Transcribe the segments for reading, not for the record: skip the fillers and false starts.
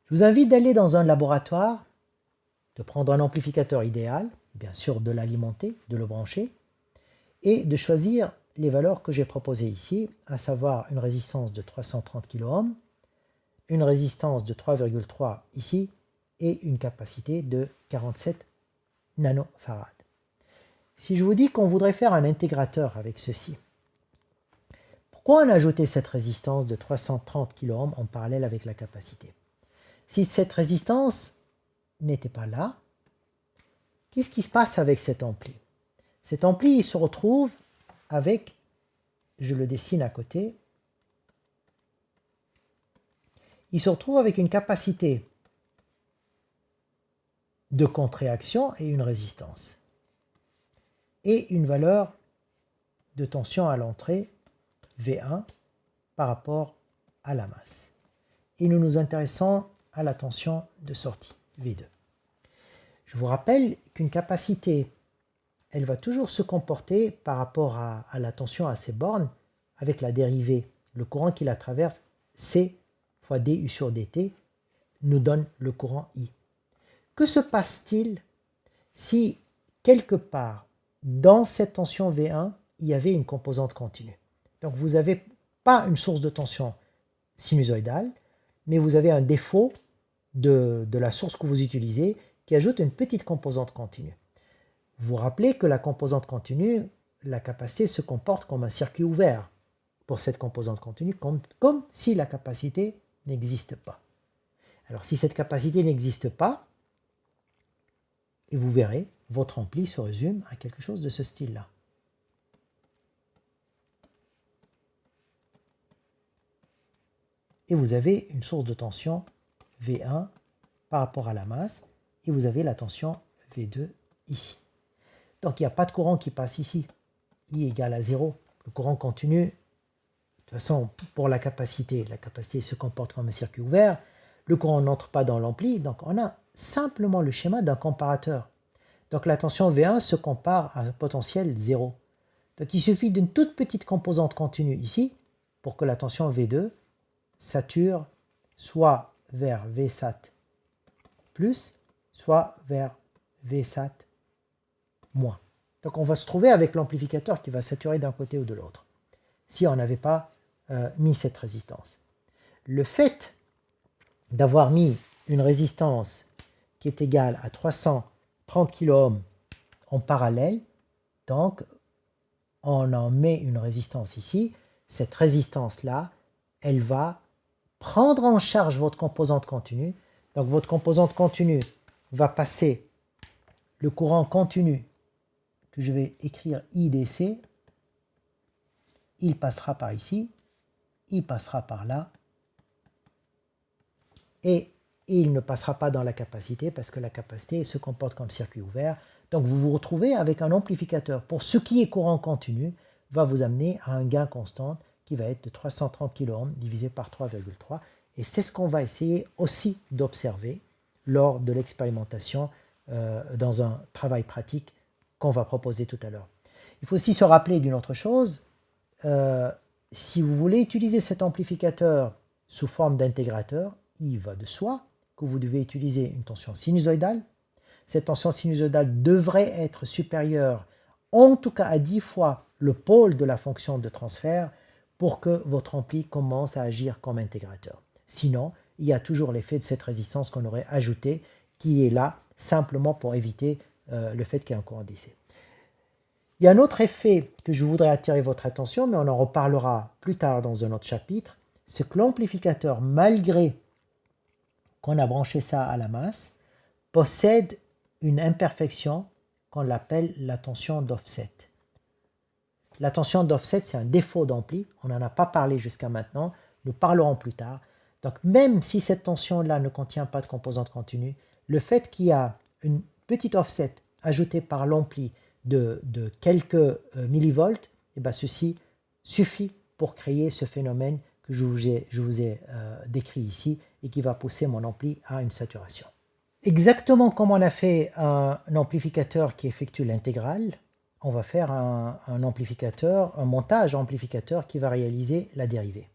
Je vous invite d'aller dans un laboratoire, de prendre un amplificateur idéal, bien sûr de l'alimenter, de le brancher, et de choisir les valeurs que j'ai proposées ici, à savoir une résistance de 330 kΩ, une résistance de 3,3 ici, et une capacité de 47 nanofarad. Si je vous dis qu'on voudrait faire un intégrateur avec ceci, pourquoi on a ajouté cette résistance de 330 kΩ en parallèle avec la capacité? Si cette résistance n'était pas là, qu'est-ce qui se passe avec cet ampli? Cet ampli il se retrouve avec, je le dessine à côté, il se retrouve avec une capacité de contre-réaction et une résistance. Et une valeur de tension à l'entrée, V1, par rapport à la masse. Et nous nous intéressons à la tension de sortie, V2. Je vous rappelle qu'une capacité, elle va toujours se comporter par rapport à la tension à ses bornes avec la dérivée. Le courant qui la traverse, C fois dU sur dt, nous donne le courant I. Que se passe-t-il si quelque part dans cette tension V1, il y avait une composante continue? Donc vous n'avez pas une source de tension sinusoïdale, mais vous avez un défaut de la source que vous utilisez qui ajoute une petite composante continue. Vous vous rappelez que la composante continue, la capacité se comporte comme un circuit ouvert pour cette composante continue, comme si la capacité n'existe pas. Alors si cette capacité n'existe pas, et vous verrez, votre ampli se résume à quelque chose de ce style-là. Et vous avez une source de tension V1 par rapport à la masse, et vous avez la tension V2 ici. Donc il n'y a pas de courant qui passe ici. I égale à 0. Le courant continue. De toute façon, pour la capacité se comporte comme un circuit ouvert. Le courant n'entre pas dans l'ampli, donc on a simplement le schéma d'un comparateur. Donc la tension V1 se compare à un potentiel 0. Donc il suffit d'une toute petite composante continue ici pour que la tension V2 sature soit vers Vsat plus, soit vers Vsat moins. Donc on va se trouver avec l'amplificateur qui va saturer d'un côté ou de l'autre, si on n'avait pas mis cette résistance. Le fait d'avoir mis une résistance qui est égale à 330 kΩ en parallèle, donc on en met une résistance ici, cette résistance-là, elle va prendre en charge votre composante continue. Donc votre composante continue va passer le courant continu que je vais écrire IDC, il passera par ici, il passera par là, et il ne passera pas dans la capacité parce que la capacité se comporte comme circuit ouvert. Donc vous vous retrouvez avec un amplificateur pour ce qui est courant continu va vous amener à un gain constant qui va être de 330 kΩ divisé par 3,3. Et c'est ce qu'on va essayer aussi d'observer lors de l'expérimentation dans un travail pratique qu'on va proposer tout à l'heure. Il faut aussi se rappeler d'une autre chose. Si vous voulez utiliser cet amplificateur sous forme d'intégrateur, il va de soi que vous devez utiliser une tension sinusoïdale. Cette tension sinusoïdale devrait être supérieure en tout cas à 10 fois le pôle de la fonction de transfert pour que votre ampli commence à agir comme intégrateur. Sinon, il y a toujours l'effet de cette résistance qu'on aurait ajoutée qui est là simplement pour éviter le fait qu'il y ait un courant DC. Il y a un autre effet que je voudrais attirer votre attention, mais on en reparlera plus tard dans un autre chapitre, c'est que l'amplificateur, malgré qu'on a branché ça à la masse, possède une imperfection qu'on appelle la tension d'offset. La tension d'offset, c'est un défaut d'ampli, on n'en a pas parlé jusqu'à maintenant, nous parlerons plus tard. Donc même si cette tension-là ne contient pas de composante continue, le fait qu'il y a une petite offset ajoutée par l'ampli de quelques millivolts, et bien ceci suffit pour créer ce phénomène que je vous ai décrit ici et qui va pousser mon ampli à une saturation. Exactement comme on a fait un amplificateur qui effectue l'intégrale, on va faire un montage amplificateur qui va réaliser la dérivée.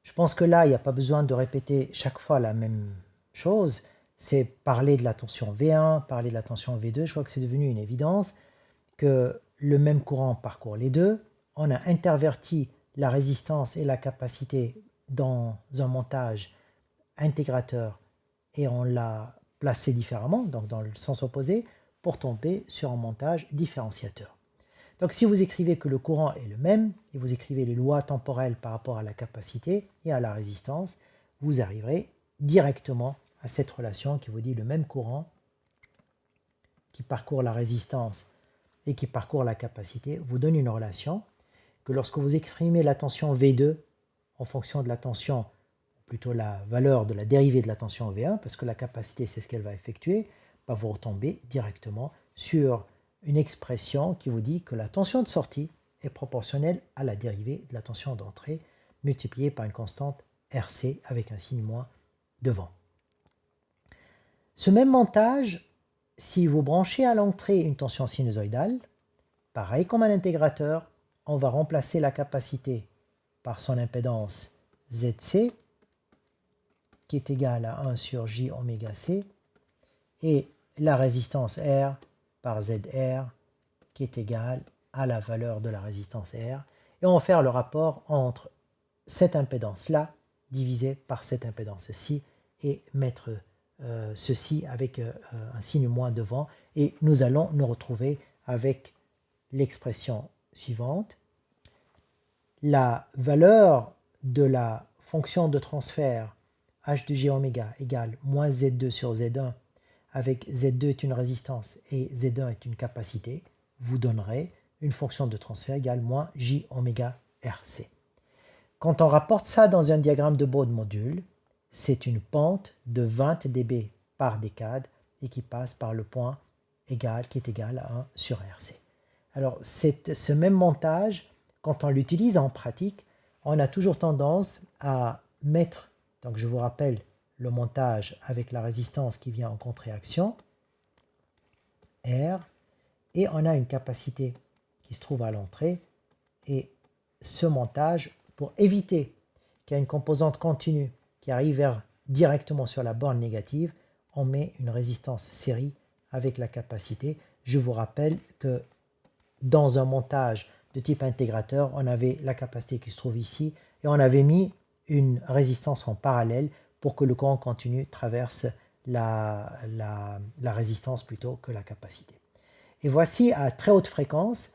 Je pense que là, il n'y a pas besoin de répéter chaque fois la même chose. C'est parler de la tension V1, parler de la tension V2. Je crois que c'est devenu une évidence que le même courant parcourt les deux. On a interverti la résistance et la capacité dans un montage intégrateur et on l'a placé différemment, donc dans le sens opposé, pour tomber sur un montage différenciateur. Donc si vous écrivez que le courant est le même, et vous écrivez les lois temporelles par rapport à la capacité et à la résistance, vous arriverez directement à cette relation qui vous dit le même courant qui parcourt la résistance et qui parcourt la capacité vous donne une relation que lorsque vous exprimez la tension V2 en fonction de la tension, plutôt la valeur de la dérivée de la tension V1, parce que la capacité c'est ce qu'elle va effectuer, vous retombez directement sur une expression qui vous dit que la tension de sortie est proportionnelle à la dérivée de la tension d'entrée multipliée par une constante RC avec un signe moins devant. Ce même montage, si vous branchez à l'entrée une tension sinusoïdale, pareil comme à l'intégrateur, on va remplacer la capacité par son impédance ZC, qui est égale à 1 sur J oméga C, et la résistance R par ZR, qui est égale à la valeur de la résistance R. Et on va faire le rapport entre cette impédance-là divisée par cette impédance-ci et mettre ceci avec un signe moins devant. Et nous allons nous retrouver avec l'expression suivante. La valeur de la fonction de transfert h de j oméga égale moins Z2 sur Z1 avec Z2 est une résistance et Z1 est une capacité, vous donnerez une fonction de transfert égale moins J oméga RC. Quand on rapporte ça dans un diagramme de Bode module, c'est une pente de 20 dB par décade et qui passe par le point égal qui est égal à 1 sur RC. Alors ce même montage, quand on l'utilise en pratique, on a toujours tendance à mettre, donc je vous rappelle le montage avec la résistance qui vient en contre-réaction, R, et on a une capacité qui se trouve à l'entrée, et ce montage, pour éviter qu'il y ait une composante continue qui arrive directement sur la borne négative, on met une résistance série avec la capacité. Je vous rappelle que dans un montage de type intégrateur, on avait la capacité qui se trouve ici, et on avait mis une résistance en parallèle pour que le courant continu traverse la résistance plutôt que la capacité. Et voici à très haute fréquence,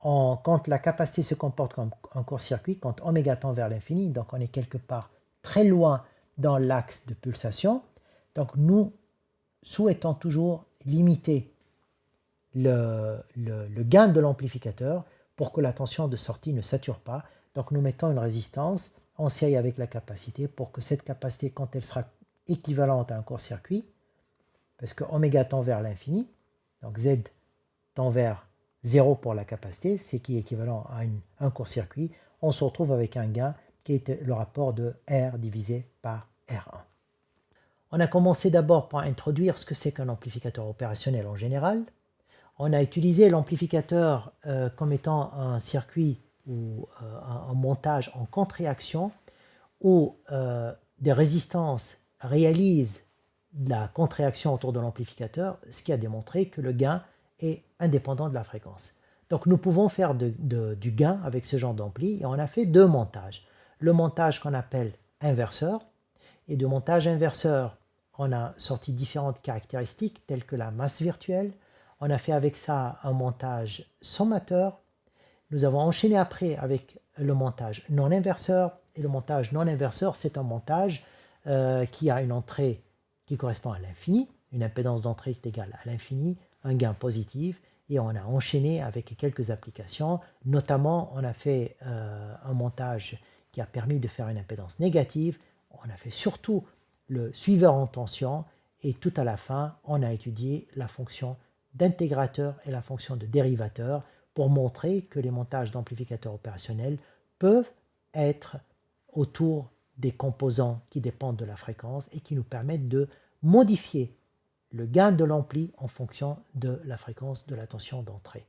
quand la capacité se comporte comme un court-circuit, quand oméga tend vers l'infini, donc on est quelque part très loin dans l'axe de pulsation, donc nous souhaitons toujours limiter le gain de l'amplificateur pour que la tension de sortie ne sature pas. Donc nous mettons une résistance en série avec la capacité pour que cette capacité, quand elle sera équivalente à un court-circuit, parce que oméga tend vers l'infini, donc Z tend vers 0 pour la capacité, c'est qui est équivalent à un court-circuit, on se retrouve avec un gain qui est le rapport de R divisé par R1. On a commencé d'abord par introduire ce que c'est qu'un amplificateur opérationnel en général. On a utilisé l'amplificateur comme étant un circuit ou un montage en contre-réaction où des résistances réalisent la contre-réaction autour de l'amplificateur, ce qui a démontré que le gain est indépendant de la fréquence. Donc nous pouvons faire du gain avec ce genre d'ampli et on a fait deux montages. Le montage qu'on appelle inverseur, et de montage inverseur, on a sorti différentes caractéristiques telles que la masse virtuelle. On a fait avec ça un montage sommateur. Nous avons enchaîné après avec le montage non inverseur. Et le montage non inverseur, c'est un montage qui a une entrée qui correspond à l'infini, une impédance d'entrée qui est égale à l'infini, un gain positif. Et on a enchaîné avec quelques applications. Notamment, on a fait un montage qui a permis de faire une impédance négative. On a fait surtout le suiveur en tension. Et tout à la fin, on a étudié la fonction d'intégrateur et la fonction de dérivateur pour montrer que les montages d'amplificateurs opérationnels peuvent être autour des composants qui dépendent de la fréquence et qui nous permettent de modifier le gain de l'ampli en fonction de la fréquence de la tension d'entrée.